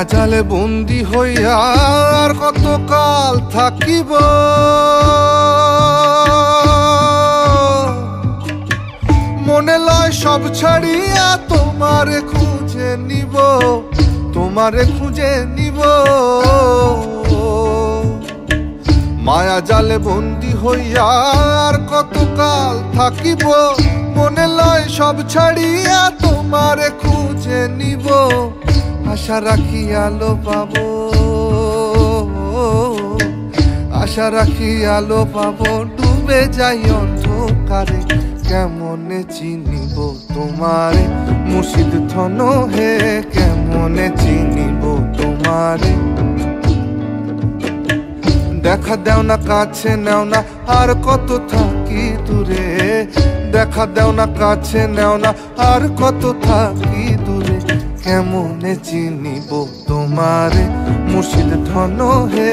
মায়া জালে বন্দি হইয়া আর কতকাল থাকিব, মনে লয় সব ছাড়িয়া তোমারে খুঁজে নিব, তোমারে খুঁজে নিব। মায়া জালে বন্দি হইয়া আর কতকাল থাকিব, মনে লয় সব ছাড়িয়া তোমারে খুঁজে নিব। আশা রাখি আলো পাবো, আশা রাখি আলো পাবো, ডুবে যাই অন্ধকারে কেমনে চিনিব তোমারে মুর্শিদ ধন হে, কেমনে চিনিব তোমারে। দেখা দেও না কাছে নেও না আর কত থাকি দূরে, দেখা দেও না কাছে নেও না আর কত থাকি দূরে, কেমনে চিনিব তোমারে মুর্শিদ ধন হে।